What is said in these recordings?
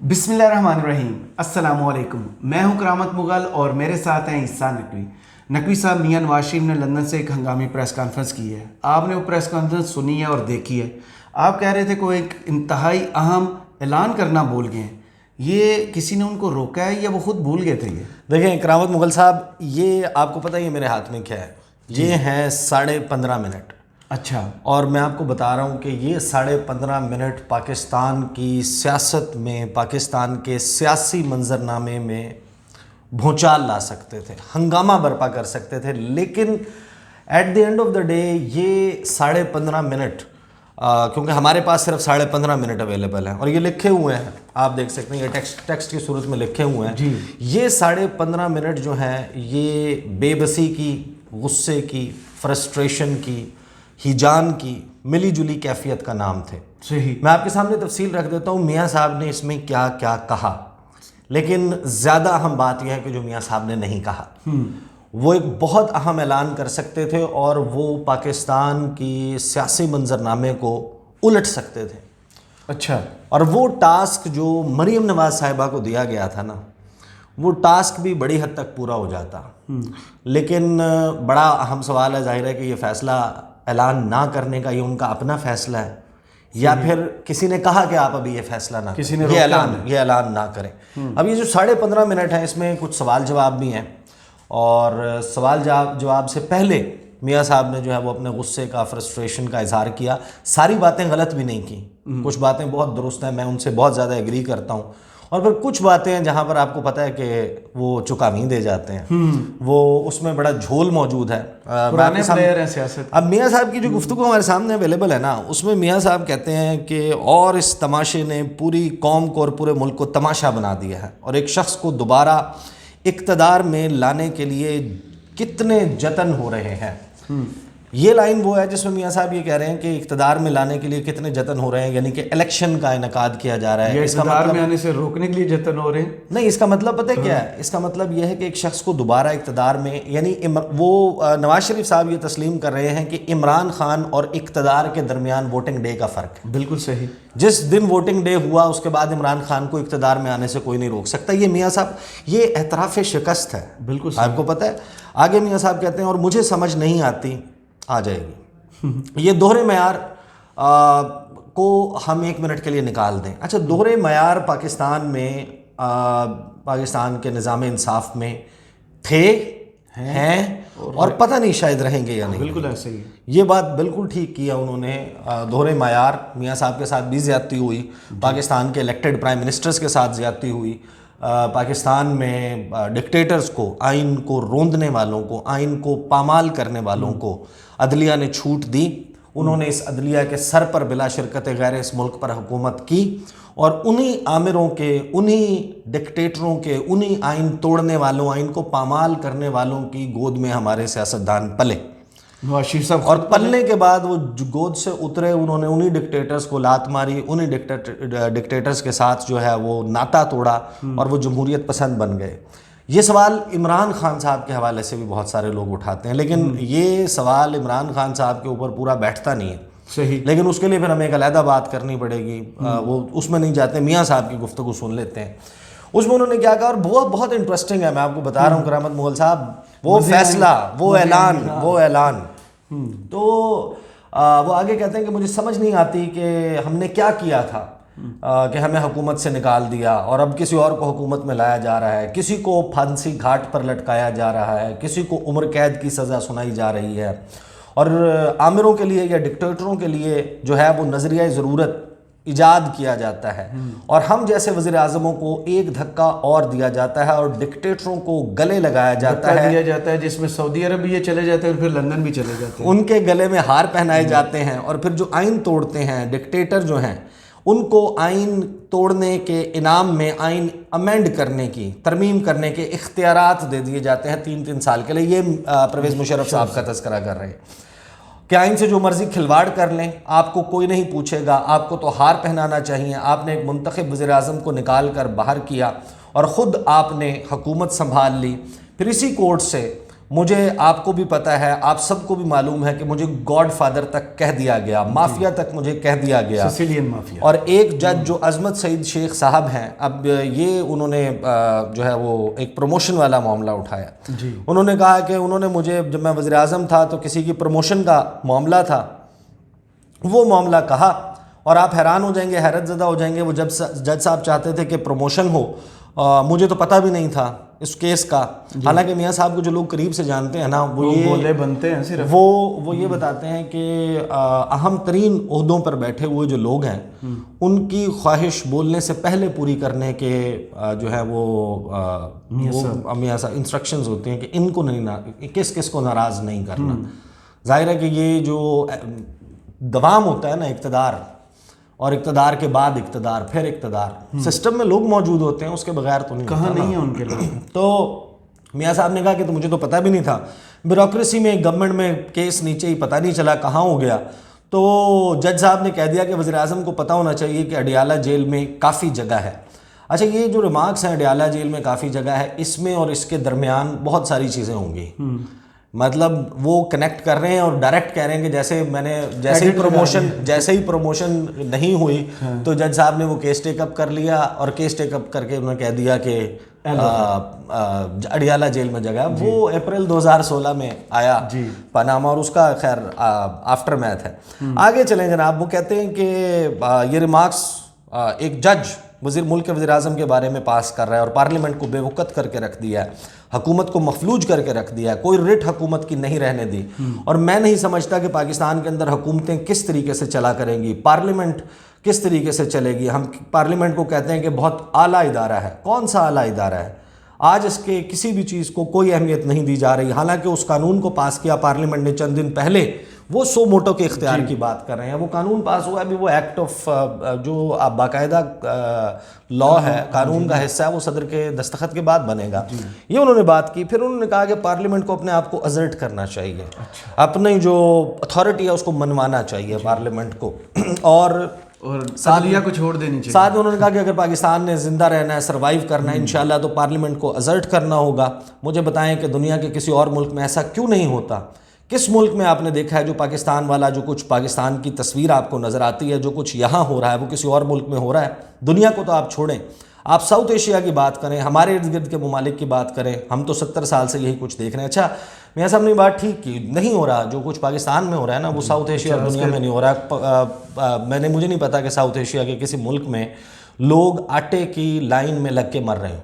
بسم اللہ الرحمن الرحیم۔ السلام علیکم، میں ہوں کرامت مغل اور میرے ساتھ ہیں عیسیٰ نقوی۔ نقوی صاحب، میاں نواز شریف نے لندن سے ایک ہنگامی پریس کانفرنس کی ہے۔ آپ نے وہ پریس کانفرنس سنی ہے اور دیکھی ہے۔ آپ کہہ رہے تھے کوئی ایک انتہائی اہم اعلان کرنا بھول گئے ہیں، یہ کسی نے ان کو روکا ہے یا وہ خود بھول گئے تھے؟ یہ دیکھیں کرامت مغل صاحب، یہ آپ کو پتہ ہے یہ میرے ہاتھ میں کیا ہے؟ یہ ہیں 15.5 منٹ۔ اچھا، اور میں آپ کو بتا رہا ہوں کہ یہ 15.5 منٹ پاکستان کی سیاست میں، پاکستان کے سیاسی منظرنامے میں بھونچال لا سکتے تھے، ہنگامہ برپا کر سکتے تھے، لیکن at the end of the day یہ 15.5 منٹ، کیونکہ ہمارے پاس صرف 15.5 منٹ اویلیبل ہیں اور یہ لکھے ہوئے ہیں، آپ دیکھ سکتے ہیں، یہ ٹیکسٹ کی صورت میں لکھے ہوئے ہیں جی۔ یہ 15.5 منٹ جو ہیں یہ بے بسی کی، غصے کی، فرسٹریشن کی، ہیجان کی ملی جلی کیفیت کا نام تھے۔ صحیح۔ میں آپ کے سامنے تفصیل رکھ دیتا ہوں میاں صاحب نے اس میں کیا کیا کہا، لیکن زیادہ اہم بات یہ ہے کہ جو میاں صاحب نے نہیں کہا، وہ ایک بہت اہم اعلان کر سکتے تھے اور وہ پاکستان کی سیاسی منظرنامے کو الٹ سکتے تھے۔ اچھا، اور وہ ٹاسک جو مریم نواز صاحبہ کو دیا گیا تھا نا، وہ ٹاسک بھی بڑی حد تک پورا ہو جاتا، لیکن بڑا اہم سوال ہے، ظاہر ہے کہ یہ فیصلہ اعلان نہ کرنے کا یہ ان کا اپنا فیصلہ ہے یا پھر کسی نے کہا کہ آپ ابھی یہ فیصلہ نہ کسی نے کریں، یہ اعلان نہ کریں۔ اب یہ جو 15.5 منٹ ہیں اس میں کچھ سوال جواب بھی ہیں، اور سوال جواب سے پہلے میاں صاحب نے جو ہے وہ اپنے غصے کا، فرسٹریشن کا اظہار کیا۔ ساری باتیں غلط بھی نہیں کی، کچھ باتیں بہت درست ہیں، میں ان سے بہت زیادہ ایگری کرتا ہوں، اور پھر کچھ باتیں ہیں جہاں پر آپ کو پتہ ہے کہ وہ چکاویں دے جاتے ہیں، وہ اس میں بڑا جھول موجود ہے۔ پرانے پلیئر ہیں سیاست۔ اب میاں صاحب کی جو گفتگو ہمارے سامنے اویلیبل ہے نا، اس میں میاں صاحب کہتے ہیں کہ اور اس تماشے نے پوری قوم کو اور پورے ملک کو تماشا بنا دیا ہے، اور ایک شخص کو دوبارہ اقتدار میں لانے کے لیے کتنے جتن ہو رہے ہیں۔ یہ لائن وہ ہے جس میں میاں صاحب یہ کہہ رہے ہیں کہ اقتدار میں لانے کے لیے کتنے جتن ہو رہے ہیں، یعنی کہ الیکشن کا انعقاد کیا جا رہا ہے۔ اس کا مطلب میں آنے سے روکنے کے لیے جتن ہو رہے ہیں؟ نہیں، اس کا مطلب پتہ کیا ہے؟ اس کا مطلب یہ ہے کہ ایک شخص کو دوبارہ اقتدار میں، یعنی وہ نواز شریف صاحب یہ تسلیم کر رہے ہیں کہ عمران خان اور اقتدار کے درمیان ووٹنگ ڈے کا فرق ہے۔ بالکل صحیح۔ جس دن ووٹنگ ڈے ہوا اس کے بعد عمران خان کو اقتدار میں آنے سے کوئی نہیں روک سکتا۔ یہ میاں صاحب یہ اعتراف شکست ہے، بالکل آپ کو پتہ ہے۔ آگے میاں صاحب کہتے ہیں اور مجھے سمجھ نہیں آتی، آ جائے گی، یہ دوہرے معیار کو ہم 1 منٹ کے لیے نکال دیں۔ اچھا، دوہرے معیار پاکستان میں، پاکستان کے نظام انصاف میں تھے، ہیں، اور پتہ نہیں شاید رہیں گے یا نہیں۔ بالکل ایسے ہی۔ یہ بات بالکل ٹھیک کیا انہوں نے، دوہرے معیار میاں صاحب کے ساتھ بھی زیادتی ہوئی، پاکستان کے الیکٹڈ پرائم منسٹرز کے ساتھ زیادتی ہوئی، پاکستان میں ڈکٹیٹرز کو، آئین کو روندنے والوں کو، آئین کو پامال کرنے والوں کو عدلیہ نے چھوٹ دی۔ انہوں نے اس عدلیہ کے سر پر بلا شرکت غیر اس ملک پر حکومت کی، اور انہی آمروں کے، انہی ڈکٹیٹروں کے، انہی آئین توڑنے والوں، آئین کو پامال کرنے والوں کی گود میں ہمارے سیاستدان پلے، نواز شریف صاحب، اور پلنے کے بعد وہ گود سے اترے، انہوں نے انہی ڈکٹیٹرز کو لات ماری، انہی ڈکٹیٹرز کے ساتھ جو ہے وہ ناتا توڑا، اور وہ جمہوریت پسند بن گئے۔ یہ سوال عمران خان صاحب کے حوالے سے بھی بہت سارے لوگ اٹھاتے ہیں، لیکن یہ سوال عمران خان صاحب کے اوپر پورا بیٹھتا نہیں ہے۔ صحیح۔ لیکن اس کے لیے پھر ہمیں ایک علیحدہ بات کرنی پڑے گی، وہ اس میں نہیں جاتے، میاں صاحب کی گفتگو سن لیتے ہیں۔ اس میں انہوں نے کیا کہا، اور بہت انٹرسٹنگ ہے، میں آپ کو بتا رہا ہوں کرامت مغل صاحب، وہ فیصلہ، وہ اعلان تو وہ آگے کہتے ہیں کہ مجھے سمجھ نہیں آتی کہ ہم نے کیا کیا تھا کہ ہمیں حکومت سے نکال دیا اور اب کسی اور کو حکومت میں لایا جا رہا ہے، کسی کو پھانسی گھاٹ پر لٹکایا جا رہا ہے، کسی کو عمر قید کی سزا سنائی جا رہی ہے، اور آمروں کے لیے یا ڈکٹیٹروں کے لیے جو ہے وہ نظریہ ضرورت ایجاد کیا جاتا ہے، اور ہم جیسے وزیر اعظموں کو ایک دھکا اور دیا جاتا ہے اور ڈکٹیٹروں کو گلے لگایا جاتا ہے، جس میں سعودی عرب بھی یہ چلے جاتے ہیں اور پھر لندن بھی چلے جاتے ہیں، ان کے گلے میں ہار پہنائے جاتے ہیں، اور پھر جو آئین توڑتے ہیں ڈکٹیٹر جو ہیں ان کو آئین توڑنے کے انعام میں آئین امینڈ کرنے کی، ترمیم کرنے کے اختیارات دے دیے جاتے ہیں 3 سال کے لیے۔ یہ پرویز مشرف صاحب کا تذکرہ کر رہے ہیں کہ آئین سے جو مرضی کھلواڑ کر لیں، آپ کو کوئی نہیں پوچھے گا، آپ کو تو ہار پہنانا چاہیے۔ آپ نے ایک منتخب وزیر اعظم کو نکال کر باہر کیا اور خود آپ نے حکومت سنبھال لی، پھر اسی کورٹ سے مجھے آپ کو بھی پتہ ہے, آپ سب کو بھی معلوم ہے کہ مجھے گاڈ فادر تک کہہ دیا گیا, مافیا تک مجھے کہہ دیا گیا, سسیلین مافیا. اور ایک جج جو عظمت سعید شیخ صاحب ہیں, اب یہ انہوں نے جو ہے وہ ایک پروموشن والا معاملہ اٹھایا. انہوں نے کہا کہ انہوں نے مجھے, جب میں وزیر اعظم تھا تو کسی کی پروموشن کا معاملہ تھا, وہ معاملہ کہا, اور آپ حیران ہو جائیں گے, حیرت زدہ ہو جائیں گے, وہ جب جج صاحب چاہتے تھے کہ پروموشن ہو, مجھے تو پتہ بھی نہیں تھا اس کیس کا. حالانکہ میاں صاحب کو جو لوگ قریب سے جانتے ہیں نا, وہ بولے بنتے ہیں صرف, وہ یہ بتاتے ہیں کہ اہم ترین عہدوں پر بیٹھے ہوئے جو لوگ ہیں ان کی خواہش بولنے سے پہلے پوری کرنے کے جو ہے وہ میاں صاحب انسٹرکشنز ہوتے ہیں کہ ان کو نہیں, کس کو ناراض نہیں کرنا. ظاہر ہے کہ یہ جو دوام ہوتا ہے نا اقتدار, اور اقتدار کے بعد اقتدار, پھر اقتدار, سسٹم میں لوگ موجود ہوتے ہیں, اس کے بغیر تو نہیں, کہاں نہیں ہے ان کے لوگ. تو میاں صاحب نے کہا کہ تو مجھے تو پتہ بھی نہیں تھا, بیوروکریسی میں گورنمنٹ میں کیس نیچے ہی پتہ نہیں چلا کہاں ہو گیا. تو جج صاحب نے کہہ دیا کہ وزیر اعظم کو پتہ ہونا چاہیے کہ اڈیالہ جیل میں کافی جگہ ہے. اچھا, یہ جو ریمارکس ہیں اڈیالہ جیل میں کافی جگہ ہے, اس میں اور اس کے درمیان بہت ساری چیزیں ہوں گی. مطلب وہ کنیکٹ کر رہے ہیں اور ڈائریکٹ کہہ رہے ہیں کہ جیسے ہی پروموشن نہیں ہوئی تو جج صاحب نے وہ کیس ٹیک اپ کر لیا, اور کیس ٹیک اپ کر کے انہوں نے کہہ دیا کہ اڈیالہ جیل میں جگہ. وہ اپریل 2016 میں آیا پاناما, اور اس کا خیر آفٹر میتھ ہے. آگے چلیں جناب, وہ کہتے ہیں کہ یہ ریمارکس ایک جج ملک کے وزیر اعظم کے بارے میں پاس کر رہا ہے, اور پارلیمنٹ کو بے وقت کر کے رکھ دیا ہے, حکومت کو مفلوج کر کے رکھ دیا ہے, کوئی رٹ حکومت کی نہیں رہنے دی. اور میں نہیں سمجھتا کہ پاکستان کے اندر حکومتیں کس طریقے سے چلا کریں گی, پارلیمنٹ کس طریقے سے چلے گی. ہم پارلیمنٹ کو کہتے ہیں کہ بہت اعلیٰ ادارہ ہے. کون سا اعلیٰ ادارہ ہے؟ آج اس کے کسی بھی چیز کو کوئی اہمیت نہیں دی جا رہی, حالانکہ اس قانون کو پاس کیا پارلیمنٹ نے چند دن پہلے. وہ سو موٹو کے اختیار کی بات کر رہے ہیں, وہ قانون پاس ہوا ہے, ابھی وہ ایکٹ آف جو باقاعدہ لا ہے, قانون کا حصہ ہے, وہ صدر کے دستخط کے بعد بنے گا. یہ انہوں نے بات کی. پھر انہوں نے کہا کہ پارلیمنٹ کو اپنے آپ کو ازرٹ کرنا چاہیے, اپنی جو اتھارٹی ہے اس کو منوانا چاہیے پارلیمنٹ کو, اور عدلیہ کو چھوڑ دینی چاہیے. ساتھ انہوں نے کہا کہ اگر پاکستان نے زندہ رہنا ہے, سروائیو کرنا ہے انشاءاللہ, تو پارلیمنٹ کو ازرٹ کرنا ہوگا. مجھے بتائیں کہ دنیا کے کسی اور ملک میں ایسا کیوں نہیں ہوتا؟ کس ملک میں آپ نے دیکھا ہے جو پاکستان والا, جو کچھ پاکستان کی تصویر آپ کو نظر آتی ہے, جو کچھ یہاں ہو رہا ہے وہ کسی اور ملک میں ہو رہا ہے؟ دنیا کو تو آپ چھوڑیں, آپ ساؤتھ ایشیا کی بات کریں, ہمارے ارد گرد کے ممالک کی بات کریں, ہم تو 70 سال سے یہی کچھ دیکھ رہے ہیں. اچھا, میاں صاحب نے بات ٹھیک کی, نہیں ہو رہا جو کچھ پاکستان میں ہو رہا ہے نا, وہ ساؤتھ ایشیا اور دنیا میں نہیں ہو رہا. مجھے نہیں پتا کہ ساؤتھ ایشیا کے کسی ملک میں لوگ آٹے کی لائن میں لگ کے مر رہے ہیں.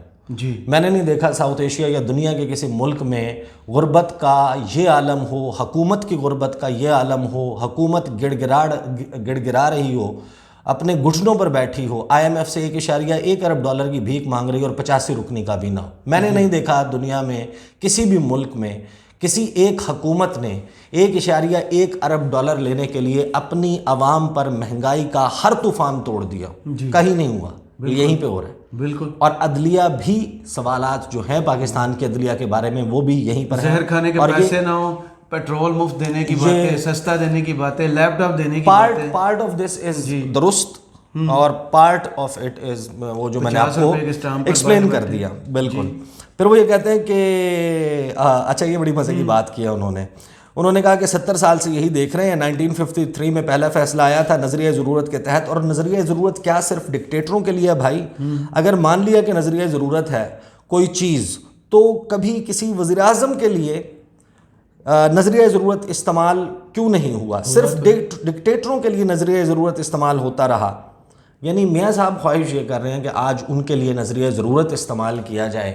میں نے نہیں دیکھا ساؤتھ ایشیا یا دنیا کے کسی ملک میں غربت کا یہ عالم ہو, حکومت کی غربت کا یہ عالم ہو, حکومت گڑ گڑا رہی ہو, اپنے گھٹنوں پر بیٹھی ہو, IMF سے $1.1 ارب کی بھیک مانگ رہی ہو, اور 85 رکنی کابینہ ہو. میں نے نہیں دیکھا دنیا میں کسی بھی ملک میں کسی ایک حکومت نے $1.1 ارب لینے کے لیے اپنی عوام پر مہنگائی کا ہر طوفان توڑ دیا. کہیں نہیں ہوا, یہیں پہ ہو رہا ہے. بالکل. اور عدلیہ بھی, سوالات جو ہیں پاکستان کی عدلیہ کے بارے میں وہ بھی یہیں پر ہیں. زہر کھانے کے پیسے نہ ہو, پیٹرول مفت دینے کی باتیں, سستا دینے کی باتیں, لیپ ٹاپ دینے کی باتیں. پارٹ آف دس از درست, اور پارٹ آف اٹ از وہ جو میں نے آپ کو ایکسپلین کر دیا. بالکل. پھر وہ یہ کہتے ہیں کہ اچھا, یہ بڑی مزے کی بات کی ہے انہوں نے کہا کہ 70 سال سے یہی دیکھ رہے ہیں. 1953 میں پہلا فیصلہ آیا تھا نظریہ ضرورت کے تحت, اور نظریہ ضرورت کیا صرف ڈکٹیٹروں کے لیے ہے بھائی؟ اگر مان لیا کہ نظریہ ضرورت ہے کوئی چیز, تو کبھی کسی وزیر اعظم کے لیے نظریہ ضرورت استعمال کیوں نہیں ہوا؟ صرف ڈکٹیٹروں کے لیے نظریہ ضرورت استعمال ہوتا رہا. یعنی میاں صاحب خواہش یہ کر رہے ہیں کہ آج ان کے لیے نظریہ ضرورت استعمال کیا جائے,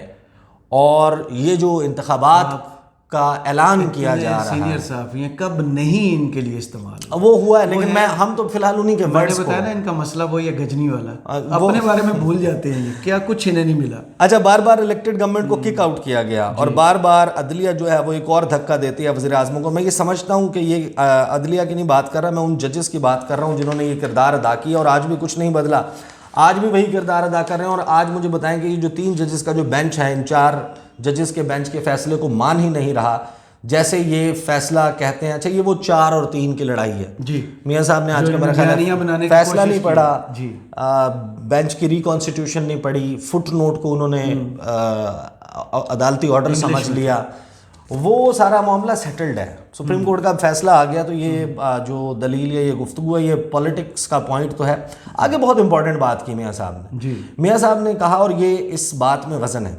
اور یہ جو انتخابات کا اعلان کیا جا رہا ہے, سینئر صحافی ہیں, کب نہیں ان کے لیے استعمال وہ ہوا ہے. لیکن ہم تو فی الحال انہی کے ورڈز کو, بتایا نا ان کا مسئلہ وہ یہ گجنی والا, اپنے بارے میں بھول جاتے ہیں, کیا کچھ انہیں نہیں ملا. اچھا, بار بار الیکٹڈ گورنمنٹ کو کک آؤٹ کیا گیا, اور بار بار عدلیہ جو ہے وہ ایک اور دھکا دیتی ہے وزیر اعظموں کو. میں یہ سمجھتا ہوں کہ یہ عدلیہ کی نہیں بات کر رہا, میں ان ججز کی بات کر رہا ہوں جنہوں نے یہ کردار ادا کیا, اور آج بھی کچھ نہیں بدلا, آج بھی وہی کردار ادا کر رہے ہیں. اور آج مجھے بتائیں کہ یہ جو 3 ججز کا جو بینچ ہے, ان 4 ججز کے بینچ کے فیصلے کو مان ہی نہیں رہا, جیسے یہ فیصلہ کہتے ہیں. اچھا, یہ وہ 4 اور 3 کی لڑائی ہے. میاں صاحب نے آج کا میرا خیال ہے فیصلہ نہیں پڑھا, بینچ کی ریکانسٹیٹیوشن نہیں پڑھی, فٹ نوٹ کو انہوں نے عدالتی آرڈر سمجھ لیا, وہ سارا معاملہ سیٹلڈ ہے. سپریم کورٹ کا فیصلہ آ گیا تو یہ جو دلیل یا یہ گفتگو ہے یہ پولیٹکس کا پوائنٹ تو ہے. آگے بہت امپورٹنٹ بات کی میاں صاحب نے. جی میاں صاحب نے کہا, اور یہ اس بات میں وزن ہے,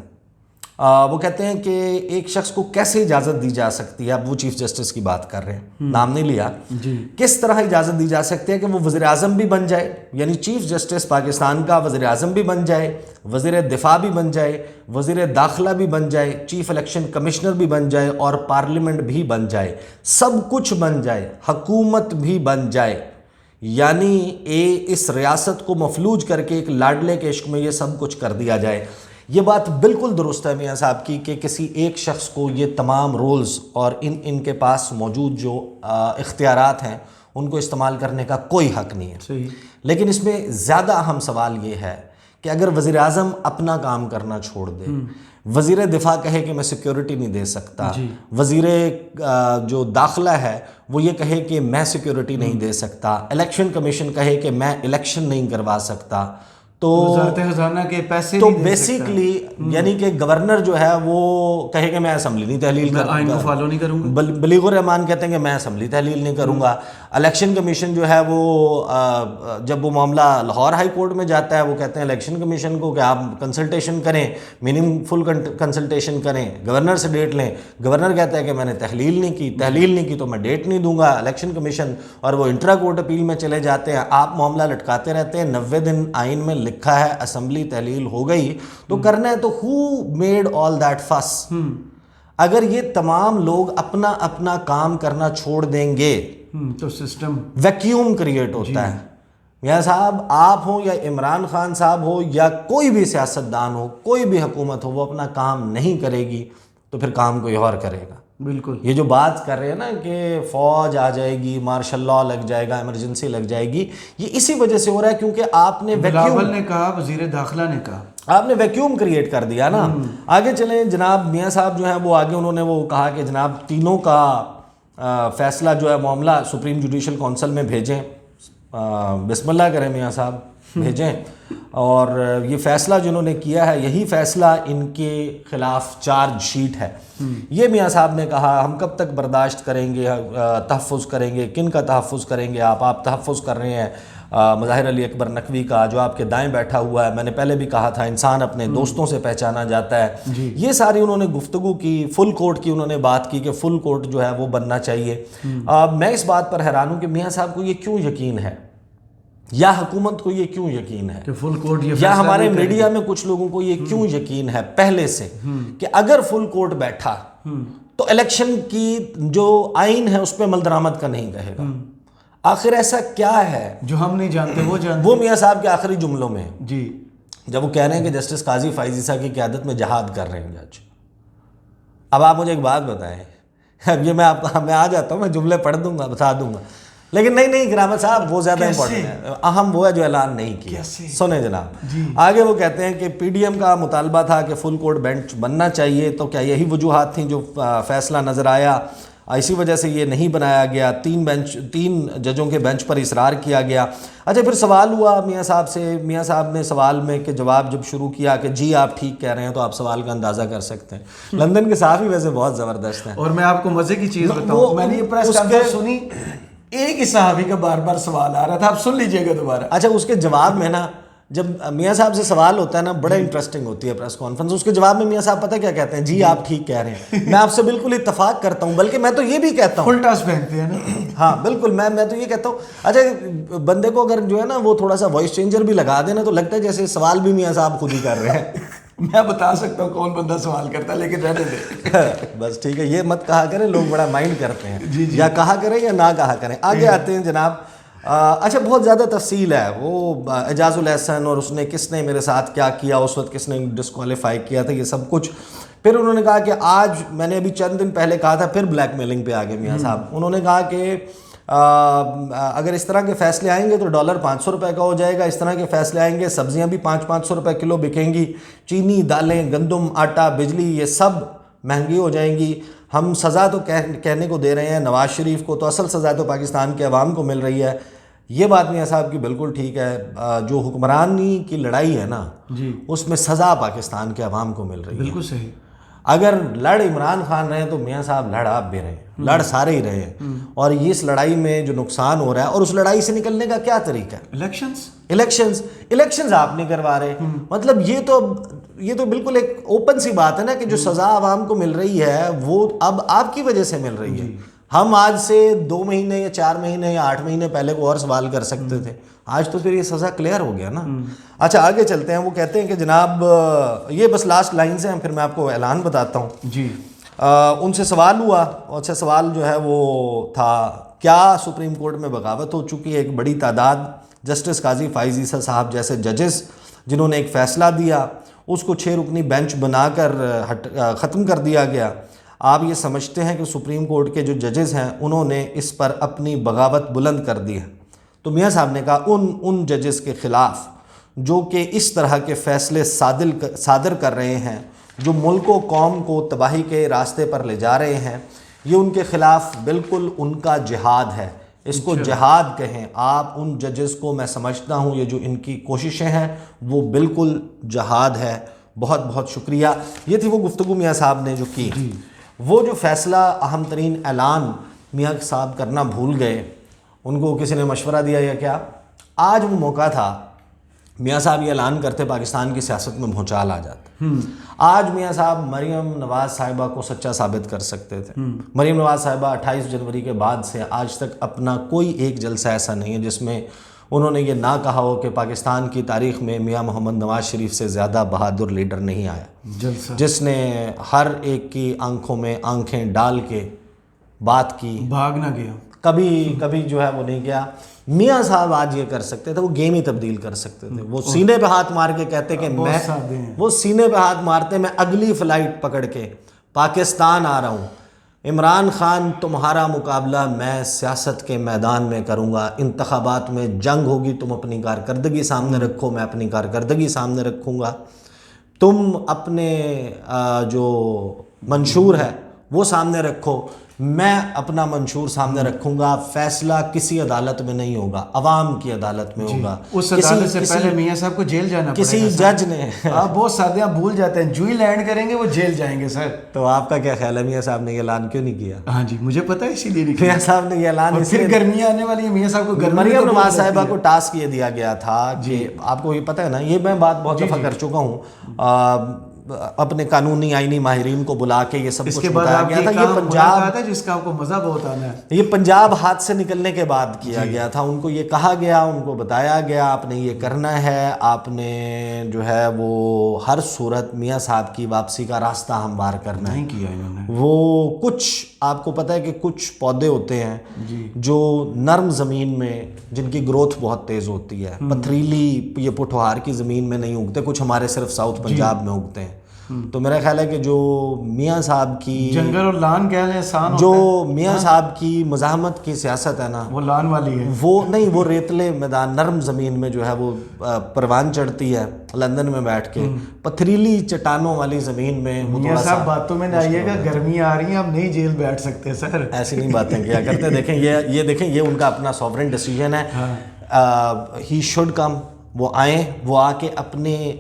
وہ کہتے ہیں کہ ایک شخص کو کیسے اجازت دی جا سکتی ہے, اب وہ چیف جسٹس کی بات کر رہے ہیں, نام نہیں لیا, جی کس طرح اجازت دی جا سکتی ہے کہ وہ وزیر اعظم بھی بن جائے, یعنی چیف جسٹس پاکستان کا وزیر اعظم بھی بن جائے, وزیر دفاع بھی بن جائے, وزیر داخلہ بھی بن جائے, چیف الیکشن کمشنر بھی بن جائے, اور پارلیمنٹ بھی بن جائے, سب کچھ بن جائے, حکومت بھی بن جائے, یعنی اس ریاست کو مفلوج کر کے ایک لاڈلے کے عشق میں یہ سب کچھ کر دیا جائے. یہ بات بالکل درست ہے میاں صاحب کی کہ کسی ایک شخص کو یہ تمام رولز اور ان کے پاس موجود جو اختیارات ہیں ان کو استعمال کرنے کا کوئی حق نہیں ہے. صحیح. لیکن اس میں زیادہ اہم سوال یہ ہے کہ اگر وزیر اعظم اپنا کام کرنا چھوڑ دے, وزیر دفاع کہے کہ میں سیکیورٹی نہیں دے سکتا, وزیر جو داخلہ ہے وہ یہ کہے کہ میں سیکیورٹی نہیں دے سکتا, الیکشن کمیشن کہے کہ میں الیکشن نہیں کروا سکتا, تو وزارت خزانہ کے پیسے تو بیسیکلی یعنی کہ گورنر جو ہے وہ کہے کہ میں اسمبلی نہیں تحلیل کروں گا, آئین کو فالو نہیں کروں گا, بلیغ الرحمان کہتے ہیں کہ میں اسمبلی تحلیل نہیں کروں گا, الیکشن کمیشن جو ہے وہ جب وہ معاملہ لاہور ہائی کورٹ میں جاتا ہے وہ کہتے ہیں الیکشن کمیشن کو کہ آپ کنسلٹیشن کریں, میننگ فل کنسلٹیشن کریں, گورنر سے ڈیٹ لیں, گورنر کہتا ہے کہ میں نے تحلیل نہیں کی تو میں ڈیٹ نہیں دوں گا الیکشن کمیشن, اور وہ انٹرا کورٹ اپیل میں چلے جاتے ہیں. آپ معاملہ لٹکاتے رہتے ہیں, 90 دن آئین میں لکھا ہے اسمبلی تحلیل ہو گئی تو کرنا ہے, تو who made all that fuss؟ اگر یہ تمام لوگ اپنا اپنا کام کرنا چھوڑ دیں گے تو سسٹم ویکیوم کریٹ ہوتا ہے. میاں صاحب آپ ہوں یا عمران خان صاحب ہو یا کوئی بھی سیاستدان ہو, کوئی بھی حکومت ہو, وہ اپنا کام نہیں کرے گی تو پھر کام کوئی اور کرے گا. بالکل. یہ جو بات کر رہے ہیں نا کہ فوج آ جائے گی, مارشل لاء لگ جائے گا, ایمرجنسی لگ جائے گی, یہ اسی وجہ سے ہو رہا ہے کیونکہ آپ نے بلاول نے کہا, وزیر داخلہ نے کہا, آپ نے ویکیوم کریٹ کر دیا نا. آگے چلیں جناب میاں صاحب جو ہیں وہ آگے انہوں نے وہ کہا کہ جناب تینوں کا فیصلہ جو ہے معاملہ سپریم جوڈیشل کونسل میں بھیجیں, بسم اللہ کریں میاں صاحب, بھیجیں, اور یہ فیصلہ جنہوں نے کیا ہے یہی فیصلہ ان کے خلاف چارج شیٹ ہے. یہ میاں صاحب نے کہا ہم کب تک برداشت کریں گے, تحفظ کریں گے, کن کا تحفظ کریں گے, آپ تحفظ کر رہے ہیں مظاہر علی اکبر نقوی کا جو آپ کے دائیں بیٹھا ہوا ہے. میں نے پہلے بھی کہا تھا انسان اپنے دوستوں سے پہچانا جاتا ہے. یہ ساری انہوں نے گفتگو کی, فل کورٹ کی انہوں نے بات کی کہ فل کورٹ جو ہے وہ بننا چاہیے. میں اس بات پر حیران ہوں کہ میاں صاحب کو یہ کیوں یقین ہے, یا حکومت کو یہ کیوں یقین ہے, کہ فل کورٹ یہ یا ہمارے میڈیا میں کچھ لوگوں کو یہ کیوں یقین ہے پہلے سے کہ اگر فل کورٹ بیٹھا تو الیکشن کی جو آئین ہے اس پہ عمل درآمد کا نہیں کہے گا. آخر ایسا کیا ہے جو ہم نہیں جانتے وہ جانتے. وہ میاں صاحب کے آخری جملوں میں جی جب وہ کہہ رہے ہیں کہ جسٹس قاضی فائز عیسیٰ کی قیادت میں جہاد کر رہے ہیں جج. اب آپ مجھے ایک بات بتائیں, اب یہ میں آ جاتا ہوں, میں جملے پڑھ دوں گا, بتا دوں گا, لیکن نہیں کرامت صاحب وہ زیادہ امپورٹنٹ ہے, اہم وہ ہے جو اعلان نہیں کیا. سنیں جناب, آگے وہ کہتے ہیں کہ پی ڈی ایم کا مطالبہ تھا کہ فل کورٹ بینچ بننا چاہیے, تو کیا یہی وجوہات تھیں جو فیصلہ نظر آیا, اسی وجہ سے یہ نہیں بنایا گیا, 3 ججوں کے بینچ پر اصرار کیا گیا. اچھا پھر سوال ہوا میاں صاحب سے, میاں صاحب نے سوال میں کہ جواب جب شروع کیا کہ جی آپ ٹھیک کہہ رہے ہیں, تو آپ سوال کا اندازہ کر سکتے ہیں لندن کے صحافی ویسے بہت زبردست ہیں. اور میں آپ کو مزے کی چیز بتاؤں, میں نے یہ پریس کانفرنس سنی, ایک ہی صحافی کا بار بار سوال آ رہا تھا, آپ سن لیجئے گا دوبارہ. اچھا اس کے جواب میں نا جب میاں صاحب سے سوال ہوتا ہے نا بڑا انٹرسٹنگ ہوتی ہے پریس کانفرنس, اس کے جواب میں میاں صاحب پتہ کیا کہتے ہیں, جی آپ ٹھیک کہہ رہے ہیں. میں آپ سے بالکل اتفاق کرتا ہوں, بلکہ میں تو یہ بھی کہتا ہوں, فل ٹاس پہنتے ہیں نا. ہاں بالکل, میں تو یہ کہتا ہوں. اچھا بندے کو اگر جو ہے نا وہ تھوڑا سا وائس چینجر بھی لگا دینا تو لگتا ہے جیسے سوال بھی میاں صاحب خود ہی کر رہے ہیں. میں بتا سکتا ہوں کون بندہ سوال کرتا ہے, لیکن رہنے دے. بس ٹھیک ہے, یہ مت کہا کریں, لوگ بڑا مائنڈ کرتے ہیں, یا کہا کریں یا نہ کہا کریں. آگے آتے ہیں جناب. اچھا بہت زیادہ تفصیل ہے, وہ اعجاز الاحسن اور اس نے کس نے میرے ساتھ کیا کیا, اس وقت کس نے ڈسکوالیفائی کیا تھا, یہ سب کچھ. پھر انہوں نے کہا کہ آج میں نے ابھی چند دن پہلے کہا تھا, پھر بلیک میلنگ پہ آگے میاں صاحب. انہوں نے کہا کہ اگر اس طرح کے فیصلے آئیں گے تو ڈالر 500 روپے کا ہو جائے گا, اس طرح کے فیصلے آئیں گے سبزیاں بھی 500 روپے کلو بکیں گی, چینی, دالیں, گندم, آٹا, بجلی, یہ سب مہنگی ہو جائیں گی. ہم سزا تو کہنے کو دے رہے ہیں نواز شریف کو, تو اصل سزا تو پاکستان کے عوام کو مل رہی ہے. یہ بات میاں صاحب کی بالکل ٹھیک ہے, جو حکمرانی کی لڑائی ہے نا, جی, اس میں سزا پاکستان کے عوام کو مل رہی ہے. بالکل صحیح. اگر لڑ عمران خان رہے تو میاں صاحب لڑ آپ بھی رہے ہیں، لڑ سارے ہی رہے ہیں، اور اس لڑائی میں جو نقصان ہو رہا ہے اور اس لڑائی سے نکلنے کا کیا طریقہ ہے؟ الیکشنز آپ نہیں کروا رہے. مطلب یہ تو بالکل ایک اوپن سی بات ہے نا کہ جو سزا عوام کو مل رہی ہے وہ اب آپ کی وجہ سے مل رہی ہے. ہم آج سے 2 مہینے یا 4 مہینے یا 8 مہینے پہلے کو اور سوال کر سکتے تھے، آج تو پھر یہ سزا کلیئر ہو گیا نا. اچھا آگے چلتے ہیں. وہ کہتے ہیں کہ جناب یہ بس لاسٹ لائنز ہیں، پھر میں آپ کو اعلان بتاتا ہوں. جی ان سے سوال ہوا، اچھا سوال جو ہے وہ تھا کیا سپریم کورٹ میں بغاوت ہو چکی ہے؟ ایک بڑی تعداد جسٹس قاضی فائز عیسیٰ صاحب جیسے ججز جنہوں نے ایک فیصلہ دیا اس کو 6 رکنی بینچ بنا کر ختم کر دیا گیا. آپ یہ سمجھتے ہیں کہ سپریم کورٹ کے جو ججز ہیں انہوں نے اس پر اپنی بغاوت بلند کر دی ہے؟ تو میاں صاحب نے کہا ان ججز کے خلاف جو کہ اس طرح کے فیصلے صادر کر رہے ہیں، جو ملک و قوم کو تباہی کے راستے پر لے جا رہے ہیں، یہ ان کے خلاف بالکل ان کا جہاد ہے. اس کو جہاد کہیں آپ. ان ججز کو میں سمجھتا ہوں یہ جو ان کی کوششیں ہیں وہ بالکل جہاد ہے. بہت بہت شکریہ. یہ تھی وہ گفتگو میاں صاحب نے جو کی. وہ جو فیصلہ اہم ترین اعلان میاں صاحب کرنا بھول گئے، ان کو کسی نے مشورہ دیا یا کیا؟ آج وہ موقع تھا میاں صاحب یہ اعلان کرتے پاکستان کی سیاست میں بھونچال آ جاتا. آج میاں صاحب مریم نواز صاحبہ کو سچا ثابت کر سکتے تھے. مریم نواز صاحبہ 28 جنوری کے بعد سے آج تک اپنا کوئی ایک جلسہ ایسا نہیں ہے جس میں انہوں نے یہ نہ کہا ہو کہ پاکستان کی تاریخ میں میاں محمد نواز شریف سے زیادہ بہادر لیڈر نہیں آیا جلسہ، جس نے ہر ایک کی آنکھوں میں آنکھیں ڈال کے بات کی، بھاگ نہ گیا، کبھی جو ہے وہ نہیں گیا. میاں صاحب آج یہ کر سکتے تھے، وہ گیم ہی تبدیل کر سکتے تھے. وہ سینے پہ ہاتھ مار کے کہتے کہ وہ سینے پہ ہاتھ مارتے میں اگلی فلائٹ پکڑ کے پاکستان آ رہا ہوں. عمران خان تمہارا مقابلہ میں سیاست کے میدان میں کروں گا، انتخابات میں جنگ ہوگی، تم اپنی کارکردگی سامنے رکھو، میں اپنی کارکردگی سامنے رکھوں گا. تم اپنے جو منشور ہے وہ سامنے رکھو، میں اپنا منشور سامنے رکھوں گا. فیصلہ کسی عدالت میں نہیں ہوگا، عوام کی عدالت میں ہوگا. اس عدالت سے پہلے میاں صاحب کو جیل جانا پڑے گا. کسی جج نے آپ بہت سادے آپ بھول جاتے ہیں، جو ہی لینڈ کریں گے وہ جیل جائیں گے سر. تو آپ کا کیا خیال ہے میاں صاحب نے یہ اعلان کیوں نہیں کیا؟ ہاں جی مجھے پتا ہے، اسی لیے نہیں کیا. میاں صاحب نے یہ اعلان پھر گرمیاں آنے والی ہیں، میاں صاحب کو گرمی. مریم نواز صاحبہ کو ٹاسک یہ دیا گیا تھا کہ آپ کو یہ پتہ ہے نا، یہ میں بات بہت دفعہ کر چکا ہوں، اپنے قانونی آئینی ماہرین کو بلا کے یہ سب کچھ بتایا گیا تھا. یہ پنجاب ہے جس کا آپ کو مزہ بہت آنا ہے، یہ پنجاب ہاتھ سے نکلنے کے بعد کیا گیا تھا. ان کو یہ کہا گیا، ان کو بتایا گیا آپ نے یہ کرنا ہے، آپ نے جو ہے وہ ہر صورت میاں صاحب کی واپسی کا راستہ ہموار کرنا ہے. نہیں کیا انہوں نے. وہ کچھ آپ کو پتہ ہے کہ کچھ پودے ہوتے ہیں جو نرم زمین میں جن کی گروتھ بہت تیز ہوتی ہے، پتھریلی یہ پٹھوہار کی زمین میں نہیں اگتے، کچھ ہمارے صرف ساؤتھ پنجاب میں اگتے ہیں. تو میرا خیال ہے کہ جو میاں صاحب کی جنگل اور لان کہہ لیں آسان جو میاں صاحب کی مزاحمت کی سیاست ہے نا، وہ لان والی ہے، وہ نہیں، وہ ریتلے میدان نرم زمین میں جو ہے وہ پروان چڑھتی ہے لندن میں بیٹھ کے، پتھریلی چٹانوں والی زمین میں. میاں صاحب باتوں میں نہ آئیے گا، گرمی آ رہی ہے، ہم نہیں جیل بیٹھ سکتے سر. ایسی نہیں باتیں کیا کرتے. دیکھیں یہ دیکھیں یہ ان کا اپنا سوورن ڈیسیجن ہے. ہی شوڈ کم، وہ آئیں، وہ آ کے اپنے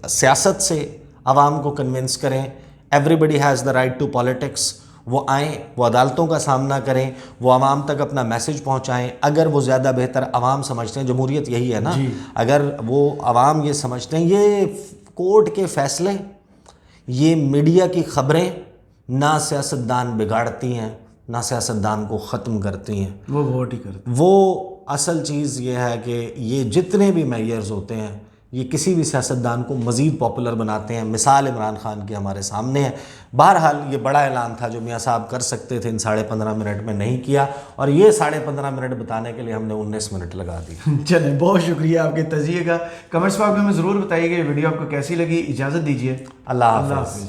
سیاست سے عوام کو کنونس کریں. Everybody has the right to politics. وہ آئیں، وہ عدالتوں کا سامنا کریں، وہ عوام تک اپنا میسج پہنچائیں. اگر وہ زیادہ بہتر عوام سمجھتے ہیں، جمہوریت یہی ہے نا، اگر وہ عوام یہ سمجھتے ہیں یہ کورٹ کے فیصلے، یہ میڈیا کی خبریں نہ سیاستدان بگاڑتی ہیں نہ سیاستدان کو ختم کرتی ہیں، وہ ووٹ ہی کرتے ہیں. وہ اصل چیز یہ ہے کہ یہ جتنے بھی میئرز ہوتے ہیں یہ کسی بھی سیاستدان کو مزید پاپولر بناتے ہیں. مثال عمران خان کی ہمارے سامنے ہے. بہرحال یہ بڑا اعلان تھا جو میاں صاحب کر سکتے تھے، ان 15.5 منٹ میں نہیں کیا، اور یہ 15.5 منٹ بتانے کے لیے ہم نے 19 منٹ لگا دی. چلیں بہت شکریہ آپ کے تجزیے کا. کمنٹس باکس میں ضرور بتائیے گا یہ ویڈیو آپ کو کیسی لگی. اجازت دیجیے، اللہ حافظ.